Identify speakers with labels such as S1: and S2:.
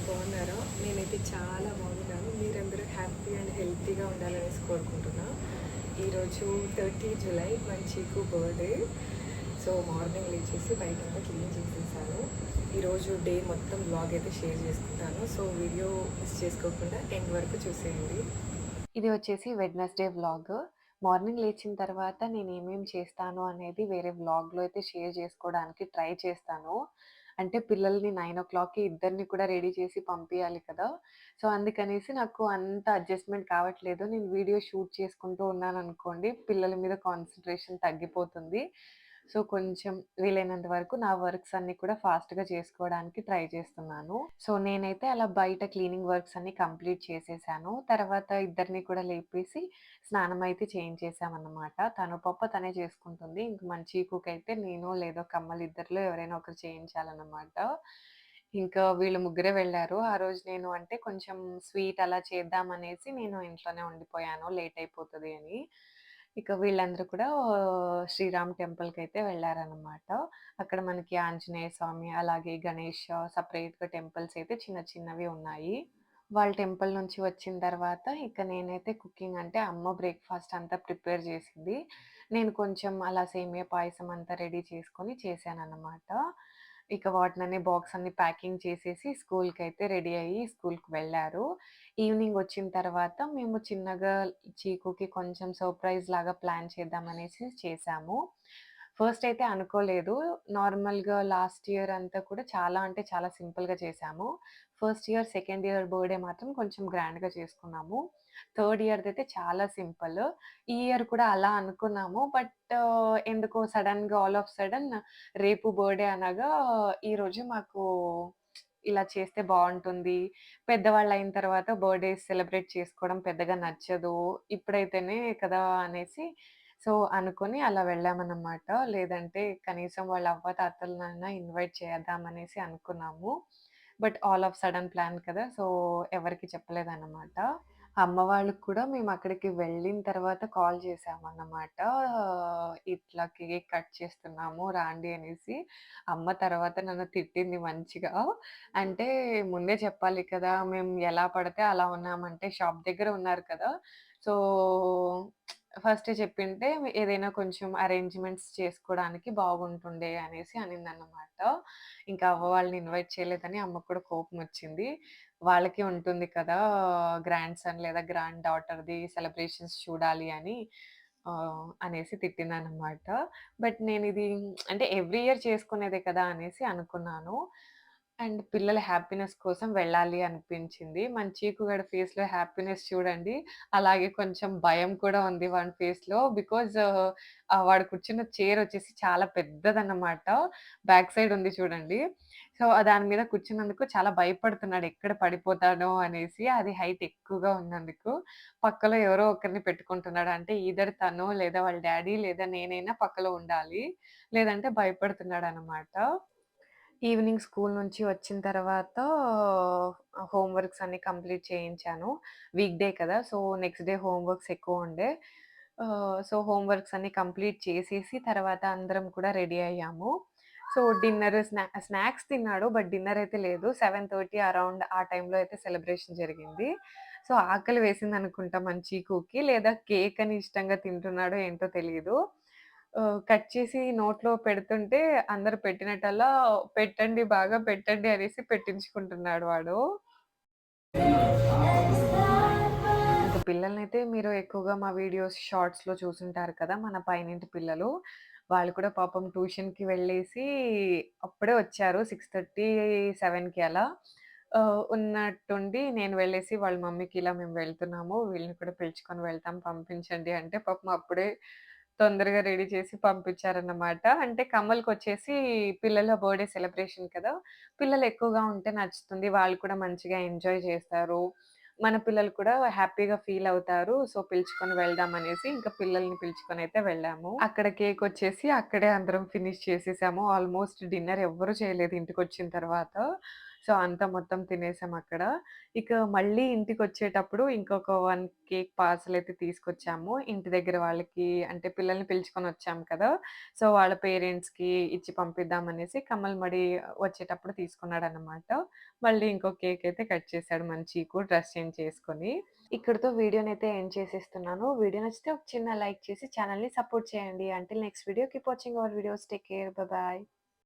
S1: బాగున్నారా? నేనైతే చాలా బాగున్నాను. మీరందరూ హ్యాపీ అండ్ హెల్తీగా ఉండాలనేసి కోరుకుంటున్నా. ఈరోజు 30 జూలై మన చీకు బర్త్డే. సో మార్నింగ్ లేచేసి బయటంతా క్లీన్ చేసేసాను. ఈరోజు డే మొత్తం వ్లాగ్ అయితే షేర్ చేసుకుంటాను. సో వీడియో మిస్ చేసుకోకుండా ఎండ్ వరకు చూసేయండి. ఇది వచ్చేసి వెడ్నెస్డే వ్లాగ్. మార్నింగ్ లేచిన తర్వాత నేను ఏమేమి చేస్తాను అనేది వేరే వ్లాగ్లో అయితే షేర్ చేసుకోవడానికి ట్రై చేస్తాను. అంటే పిల్లల్ని 9:00కి ఇద్దరిని కూడా రెడీ చేసి పంపియాలి కదా! సో అందుకనేసి నాకు అంత అడ్జస్ట్‌మెంట్ కావట్లేదు. నేను వీడియో షూట్ చేసుకుంటూ ఉన్నాననుకోండి, పిల్లల మీద కాన్సంట్రేషన్ తగ్గిపోతుంది. సో కొంచెం వీలైనంత వరకు నా వర్క్స్ అన్నీ కూడా ఫాస్ట్‌గా చేసుకోవడానికి ట్రై చేస్తున్నాను. సో నేనైతే అలా బయట క్లీనింగ్ వర్క్స్ అన్నీ కంప్లీట్ చేసేసాను. తర్వాత ఇద్దరిని కూడా లేపేసి స్నానం అయితే చేయించేసామన్నమాట. తను పప్పు తనే చేసుకుంటుంది. ఇంక మన చీకుకైతే నేను లేదా కమ్మలు ఇద్దరిలో ఎవరైనా ఒకరు చేయించాలన్నమాట. ఇంకా వీళ్ళు ముగ్గురే వెళ్లారు. ఆ రోజు నేను అంటే కొంచెం స్వీట్ అలా చేద్దామనేసి నేను ఇంట్లోనే ఉండిపోయాను. లేట్ అయిపోతది అని. ఇక వీళ్ళందరూ కూడా శ్రీరామ్ టెంపుల్‌కైతే వెళ్లారన్నమాట. అక్కడ మనకి ఆంజనేయ స్వామి, అలాగే గణేష్ సెపరేట్‌గా టెంపుల్స్ అయితే చిన్న చిన్నవి ఉన్నాయి. వాళ్ళ టెంపుల్ నుంచి వచ్చిన తర్వాత ఇక నేనైతే కుకింగ్ అంటే అమ్మ బ్రేక్‌ఫాస్ట్ అంతా ప్రిపేర్ చేసింది. నేను కొంచెం అలా సేమియా పాయసం అంతా రెడీ చేసుకొని చేశానన్నమాట. ఇక వాటినన్నీ బాక్స్ అన్నీ ప్యాకింగ్ చేసేసి స్కూల్‌కైతే రెడీ అయ్యి స్కూల్‌కి వెళ్లారు. ఈవినింగ్ వచ్చిన తర్వాత మేము చిన్నగా చీకుకి కొంచెం సర్ప్రైజ్ లాగా ప్లాన్ చేద్దామనేసి చేశాము. ఫస్ట్ అయితే అనుకోలేదు. నార్మల్‌గా లాస్ట్ ఇయర్ అంతా కూడా చాలా అంటే చాలా సింపుల్‌గా చేశాము. First year, second year birthday మాత్రం కొంచెం గ్రాండ్‌గా చేసుకున్నాము. థర్డ్ ఇయర్‌దయితే చాలా సింపుల్. ఈ ఇయర్ కూడా అలా అనుకున్నాము. బట్ ఎందుకో సడెన్‌గా ఆల్ ఆఫ్ సడెన్ రేపు బర్త్‌డే అనగా ఈరోజు మాకు ఇలా చేస్తే బావుంటుంది. పెద్దవాళ్ళయిన తర్వాత బర్త్‌డేస్ సెలబ్రేట్ చేసుకోవడం పెద్దగా నచ్చదు. ఇప్పుడైతేనే కదా అనేసి సో, అనుకోని అలా వెళ్ళామన్నమాట. లేదంటే కనీసం వాళ్ళ అవ్వ, తాతలనైనా ఇన్వైట్ చేద్దామనేసి అనుకున్నాము. But all of sudden plan కదా! సో, ఎవరికీ చెప్పలేదన్నమాట. అమ్మ వాళ్ళకి కూడా మేమక్కడికి వెళ్ళిన తర్వాత కాల్ చేశామన్నమాట. ఇట్లా కేక్ కట్ చేస్తున్నాము రాండి అనేసి. అమ్మ తర్వాత నన్ను తిట్టింది మంచిగా. అంటే ముందే చెప్పాలి కదా! మేము ఎలా పడితే అలా ఉన్నామంటే షాప్ దగ్గర ఉన్నారు కదా! సో, ఫస్టే చెప్పింటే ఏదైనా కొంచెం అరేంజ్‌మెంట్స్ చేసుకోవడానికి బాగుంటుండే అనేసి అనిందన్నమాట. ఇంకా అవ్వ వాళ్ళని ఇన్వైట్ చేయలేదని అమ్మకు కూడా కోపమొచ్చింది. వాళ్ళకి ఉంటుంది కదా! గ్రాండ్ సన్ లేదా గ్రాండ్ డాటర్‌ది సెలబ్రేషన్స్ చూడాలి అని అనేసి తిట్టిందనమాట. బట్ నేనిది అంటే ఎవ్రీ ఇయర్ చేసుకునేదే కదా! అనేసి అనుకున్నాను. అండ్ పిల్లల హ్యాపీనెస్ కోసం వెళ్ళాలి అనిపించింది. మన చీకు గడి ఫేస్‌లో హ్యాపీనెస్ చూడండి. అలాగే కొంచెం భయం కూడా ఉంది వాని ఫేస్‌లో. బికాజ్ వాడు కూర్చున్న చైర్ వచ్చేసి చాలా పెద్దదన్నమాట. బ్యాక్ సైడ్ ఉంది చూడండి. సో, దాని మీద కూర్చున్నందుకు చాలా భయపడుతున్నాడు. ఎక్కడ పడిపోతానో అనేసి. అది హైట్ ఎక్కువగా ఉన్నందుకు. పక్కలో ఎవరో ఒకరిని పెట్టుకుంటున్నాడు. అంటే ఈదర్ తనో లేదా వాళ్ళ డ్యాడీ లేదా నేనైనా పక్కలో ఉండాలి. లేదంటే భయపడుతున్నాడనమాట. ఈవినింగ్ స్కూల్ నుంచి వచ్చిన తర్వాత హోమ్ వర్క్స్ అన్నీ కంప్లీట్ చేయించాను. వీక్‌డే కదా! So, next day home works ఎక్కువుండే. సో, హోమ్ వర్క్స్ అన్నీ కంప్లీట్ చేసేసి తర్వాత అందరం కూడా రెడీ అయ్యాము. సో, డిన్నర్ స్నాక్స్ తిన్నాడు. బట్ డిన్నర్ అయితే లేదు. 7:30 అరౌండ్ ఆ టైంలో అయితే సెలబ్రేషన్ జరిగింది. సో, ఆకలి వేసిందనుకుంటా మన చీకుకి లేదా కేక్ అని ఇష్టంగా తింటున్నాడో ఏంటో తెలీదు. కట్ చేసి నోట్లో పెడుతుంటే అందరూ పెట్టినట్టల్లా పెట్టండి బాగా పెట్టండి అనేసి పెట్టించుకుంటున్నాడు వాడు. ఇంక పిల్లలనైతే మీరు ఎక్కువగా మా వీడియోస్, షార్ట్స్‌లో చూసుంటారు కదా! మన పైనింటి పిల్లలు. వాళ్ళు కూడా పాపం ట్యూషన్‌కి వెళ్ళేసి అప్పుడే వచ్చారు. 6:30, 7కి అలా. ఉన్నట్టుండి నేను వెళ్ళేసి వాళ్ళ మమ్మీకి ఇలా మేము వెళ్తున్నాము. వీళ్ళని కూడా పిలుచుకొని వెళ్తాం పంపించండి అంటే పాపం అప్పుడే తొందరగా రెడీ చేసి పంపించారన్నమాట. అంటే కమల్‌కొచ్చేసి పిల్లల బర్త్‌డే సెలబ్రేషన్ కదా! పిల్లలు ఎక్కువగా ఉంటే నచ్చుతుంది. వాళ్ళు కూడా మంచిగా ఎంజాయ్ చేస్తారు. మన పిల్లలు కూడా హ్యాపీగా ఫీల్ అవుతారు. సో, పిలుచుకొని వెళ్దాం అనేసి ఇంకా పిల్లల్ని పిలుచుకొనైతే వెళ్ళాము. అక్కడ కేకొచ్చేసి అక్కడే అందరం ఫినిష్ చేసేసాము. ఆల్‌మోస్ట్ డిన్నర్ ఎవ్వరు చేయలేదు ఇంటికొచ్చిన తర్వాత. సో, అంతా మొత్తం తినేసాం అక్కడ. ఇక మళ్ళీ ఇంటికొచ్చేటప్పుడు ఇంకొక 1 కేక్ పార్సెల్ అయితే తీసుకొచ్చాము. ఇంటి దగ్గర వాళ్ళకి అంటే పిల్లల్ని పిలుచుకొనొచ్చాం కదా! సో, వాళ్ళ పేరెంట్స్‌కి ఇచ్చి పంపిద్దామనేసి కమల్ వచ్చేటప్పుడు తీసుకున్నాడనమాట. మళ్ళీ ఇంకో కేక్ అయితే కట్ చేసాడు మన చీకు డ్రెస్ చేంజ్ చేసుకొని. ఇక్కడితో వీడియోనైతే ఎండ్ చేసేస్తున్నాను. వీడియో నచ్చితే ఒక చిన్న లైక్ చేసి ఛానెల్‌ని సపోర్ట్ చేయండి. Until next video keep watching our videos. Take care. Bye bye.